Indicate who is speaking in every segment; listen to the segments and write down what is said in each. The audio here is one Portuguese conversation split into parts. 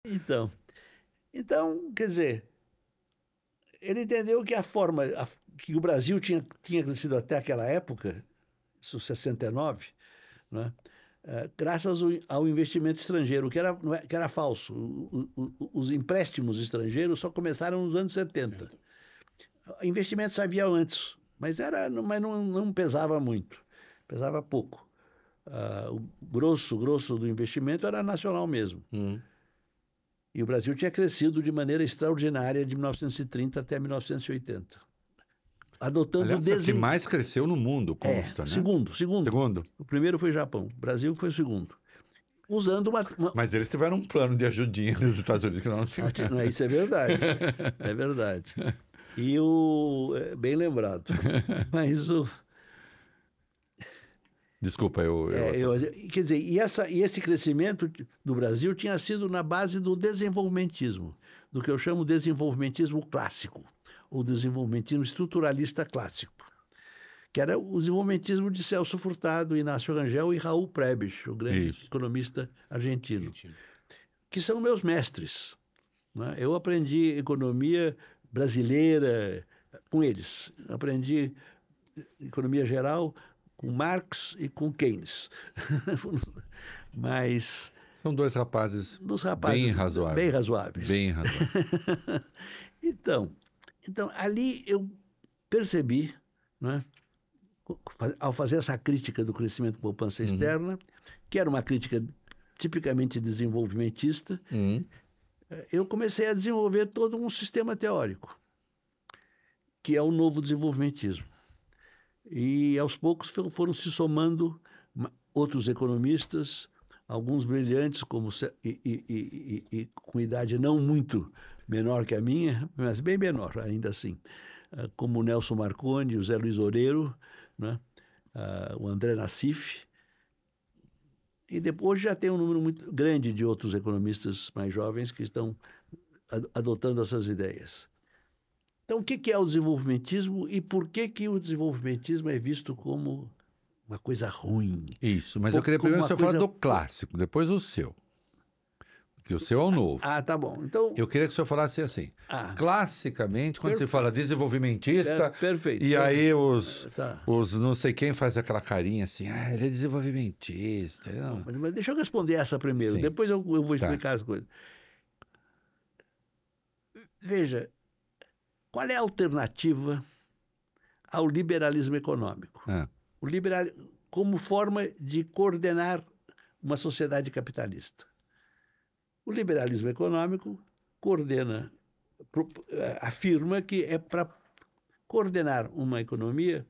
Speaker 1: Então, quer dizer, ele entendeu que a forma que o Brasil tinha crescido até aquela época, isso 69, né? Graças ao investimento estrangeiro, que era falso. Os empréstimos estrangeiros só começaram nos anos 70. Investimentos havia antes, mas não pesava muito, pesava pouco. O grosso do investimento era nacional mesmo. E o Brasil tinha crescido de maneira extraordinária de 1930 até 1980. Adotando
Speaker 2: Aliás, é o que mais cresceu no mundo, consta, né?
Speaker 1: Segundo.
Speaker 2: Segundo.
Speaker 1: O primeiro foi o Japão, o Brasil foi o segundo. Usando uma...
Speaker 2: Mas eles tiveram um plano de ajudinha nos Estados Unidos que nós não tivemos.
Speaker 1: Isso é verdade, é verdade. E bem lembrado. Mas
Speaker 2: Desculpa,
Speaker 1: quer dizer, e esse crescimento do Brasil tinha sido na base do desenvolvimentismo, do que eu chamo de desenvolvimentismo clássico, ou desenvolvimentismo estruturalista clássico, que era o desenvolvimentismo de Celso Furtado, Inácio Rangel e Raul Prebisch, o grande economista argentino, que são meus mestres, né? Eu aprendi economia brasileira com eles, aprendi economia geral com Marx e com Keynes. Mas...
Speaker 2: São dois rapazes bem razoáveis.
Speaker 1: Bem razoáveis.
Speaker 2: Bem razoáveis.
Speaker 1: Então, ali eu percebi, né, ao fazer essa crítica do crescimento da poupança externa, que era uma crítica tipicamente desenvolvimentista, eu comecei a desenvolver todo um sistema teórico, que é o novo desenvolvimentismo. E aos poucos foram se somando outros economistas, alguns brilhantes, e com idade não muito menor que a minha, mas bem menor ainda assim, como o Nelson Marconi, o Zé Luiz Oreiro, né? O André Nassif. E depois já tem um número muito grande de outros economistas mais jovens que estão adotando essas ideias. Então, o que é o desenvolvimentismo e por que o desenvolvimentismo é visto como uma coisa ruim?
Speaker 2: Isso, mas eu queria primeiro que você falar do clássico, depois o seu. Porque o seu é o novo.
Speaker 1: Tá bom. Então,
Speaker 2: eu queria que o senhor falasse assim. Classicamente, quando se fala desenvolvimentista,
Speaker 1: perfeito,
Speaker 2: aí os não sei quem faz aquela carinha assim, ele é desenvolvimentista.
Speaker 1: Não, mas deixa eu responder essa primeiro, sim. Depois eu vou explicar as coisas. Veja, qual é a alternativa ao liberalismo econômico? O liberalismo como forma de coordenar uma sociedade capitalista. O liberalismo econômico afirma que é para coordenar uma economia,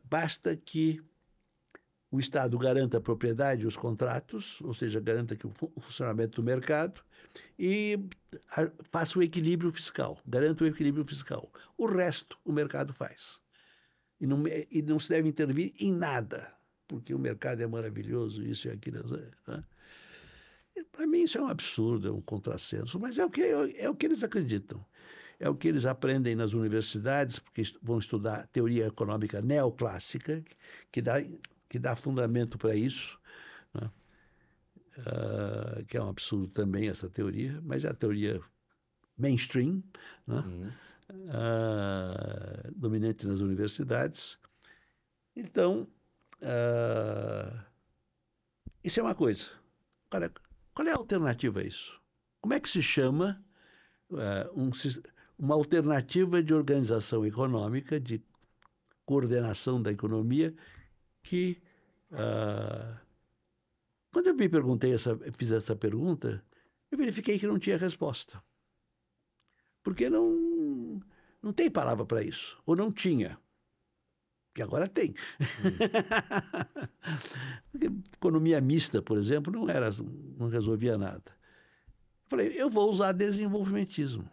Speaker 1: basta que o Estado garanta a propriedade e os contratos, ou seja, garanta que o funcionamento do mercado e faça o equilíbrio fiscal, garanta o equilíbrio fiscal. O resto o mercado faz. E não se deve intervir em nada, porque o mercado é maravilhoso, isso e aquilo. Né? Para mim isso é um absurdo, é um contrassenso, mas é o que eles acreditam. É o que eles aprendem nas universidades, porque vão estudar teoria econômica neoclássica, que dá fundamento para isso, né? Que é um absurdo também essa teoria, mas é a teoria mainstream, né? Dominante nas universidades. Então, isso é uma coisa. Agora, qual é a alternativa a isso? Como é que se chama uma alternativa de organização econômica, de coordenação da economia, que quando eu me fiz essa pergunta, eu verifiquei que não tinha resposta. Porque não tem palavra para isso, ou não tinha. Que agora tem. Porque economia mista, por exemplo, não resolvia nada. Eu falei, eu vou usar desenvolvimentismo.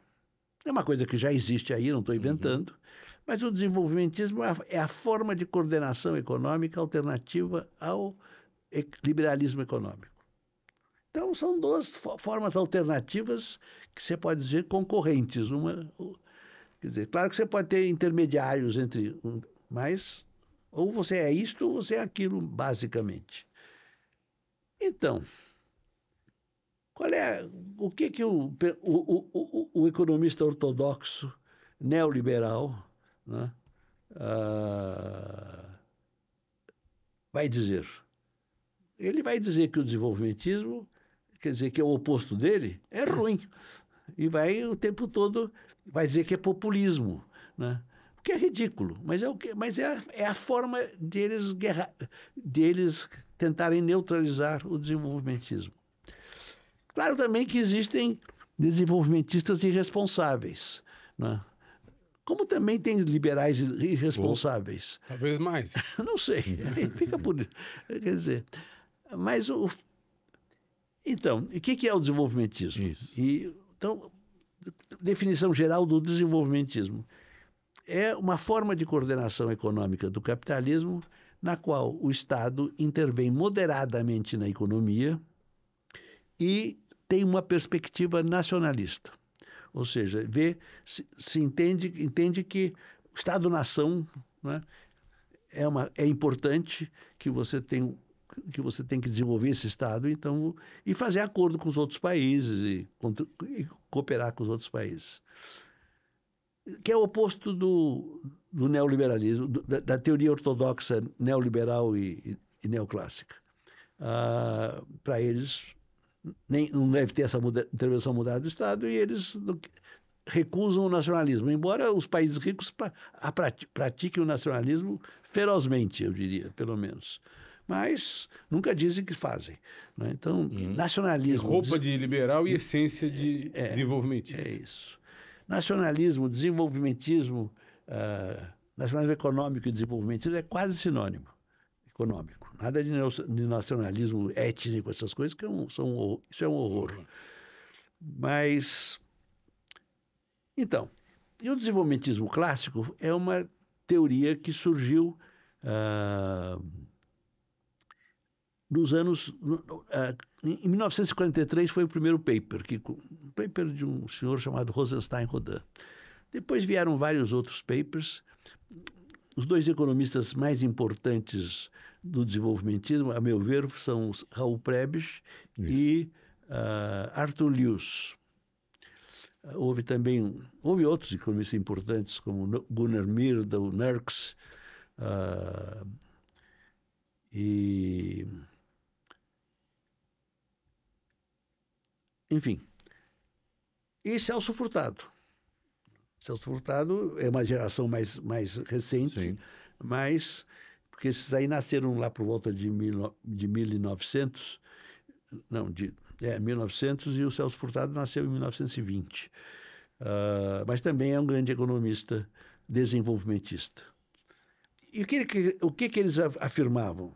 Speaker 1: É uma coisa que já existe aí, não estou inventando, mas o desenvolvimentismo é a forma de coordenação econômica alternativa ao liberalismo econômico. Então, são duas formas alternativas que você pode dizer concorrentes. Quer dizer, claro que você pode ter intermediários mas ou você é isto ou você é aquilo, basicamente. Então, o que o economista ortodoxo, neoliberal, né, vai dizer? Ele vai dizer que o desenvolvimentismo, quer dizer, que é o oposto dele, é ruim. E vai o tempo todo, vai dizer que é populismo, né? O que é ridículo, mas é a forma deles tentarem neutralizar o desenvolvimentismo. Claro também que existem desenvolvimentistas irresponsáveis, né? Como também tem liberais irresponsáveis.
Speaker 3: Talvez mais.
Speaker 1: Não sei, fica por... Quer dizer, mas então, o que é o desenvolvimentismo?
Speaker 2: Isso.
Speaker 1: Então, definição geral do desenvolvimentismo. É uma forma de coordenação econômica do capitalismo na qual o Estado intervém moderadamente na economia e tem uma perspectiva nacionalista. Ou seja, se entende que o Estado-nação, né, é importante, que você tem que desenvolver esse Estado, então, e fazer acordo com os outros países e cooperar com os outros países. Que é o oposto do neoliberalismo, da teoria ortodoxa neoliberal e neoclássica. Para eles, não deve ter essa intervenção moderada do Estado, e eles recusam o nacionalismo, embora os países ricos pratiquem o nacionalismo ferozmente, eu diria, pelo menos. Mas nunca dizem que fazem, né? Então, nacionalismo...
Speaker 3: Roupa de liberal e essência de desenvolvimentista.
Speaker 1: É isso. Nacionalismo, desenvolvimentismo, nacionalismo econômico e desenvolvimentismo é quase sinônimo. Econômico. Nada de nacionalismo étnico, essas coisas, que isso é um horror. Mas, então, e o desenvolvimentismo clássico é uma teoria que surgiu nos anos... em 1943 foi o primeiro paper, um paper de um senhor chamado Rosenstein-Rodin. Depois vieram vários outros papers. Os dois economistas mais importantes do desenvolvimentismo, a meu ver, são Raul Prebisch e Arthur Lewis. Houve outros economistas importantes, como Gunnar Myrdal, Nurks, enfim. E Celso Furtado. Celso Furtado é uma geração mais recente,
Speaker 2: Sim.
Speaker 1: mas porque esses aí nasceram lá por volta de 1900, 1900, e o Celso Furtado nasceu em 1920. Mas também é um grande economista desenvolvimentista. E o que eles afirmavam?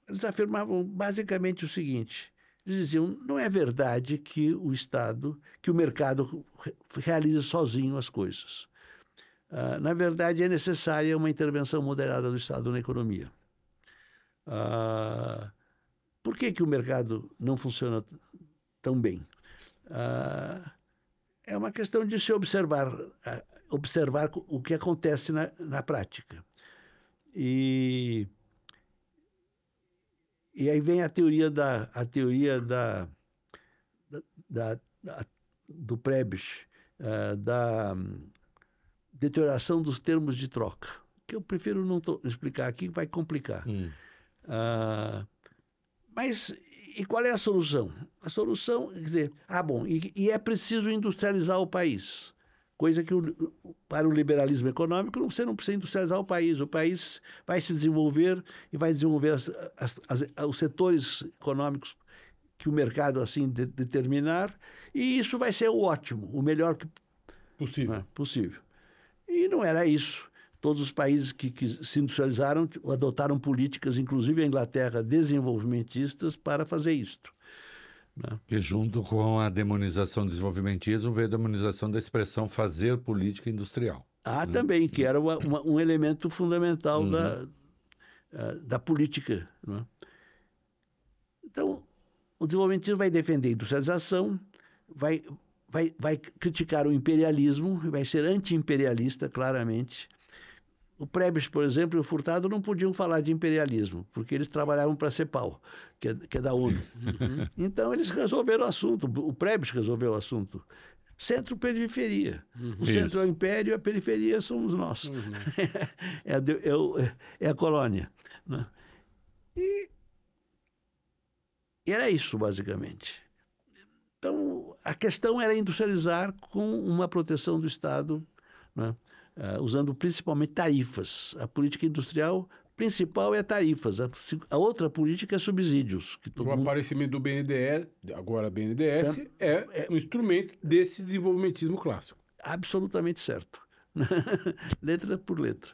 Speaker 1: Eles afirmavam basicamente o seguinte: eles diziam, não é verdade que o Estado, que o mercado realize sozinho as coisas. Na verdade, é necessária uma intervenção moderada do Estado na economia. Por que o mercado não funciona tão bem? É uma questão de se observar o que acontece na prática. E aí vem a teoria do Prebisch, da deterioração dos termos de troca, que eu prefiro não explicar aqui, vai complicar. Mas e qual é a solução? A solução, quer dizer, e é preciso industrializar o país. Coisa que para o liberalismo econômico você não precisa industrializar o país vai se desenvolver e vai desenvolver os setores econômicos que o mercado assim determinar, e isso vai ser o ótimo, o melhor possível. E não era isso. Todos os países que se industrializaram adotaram políticas, inclusive a Inglaterra, desenvolvimentistas para fazer isto.
Speaker 2: E junto com a demonização do desenvolvimentismo veio a demonização da expressão fazer política industrial.
Speaker 1: Também, que era um elemento fundamental da política. Né? Então, o desenvolvimentismo vai defender a industrialização, vai criticar o imperialismo, vai ser anti-imperialista, claramente. O Prebisch, por exemplo, e o Furtado não podiam falar de imperialismo, porque eles trabalhavam para a CEPAL, que é da ONU. Então, eles resolveram o assunto. O Prebisch resolveu o assunto. Centro-periferia. O centro é o império, a periferia somos nós. É a colônia. Né? E era isso, basicamente. Então, a questão era industrializar com uma proteção do Estado, né? Usando principalmente tarifas. A política industrial principal é tarifas. A outra política é subsídios.
Speaker 3: O aparecimento do BNDES, agora BNDES, é um instrumento desse desenvolvimentismo clássico.
Speaker 1: Absolutamente certo. Letra por letra.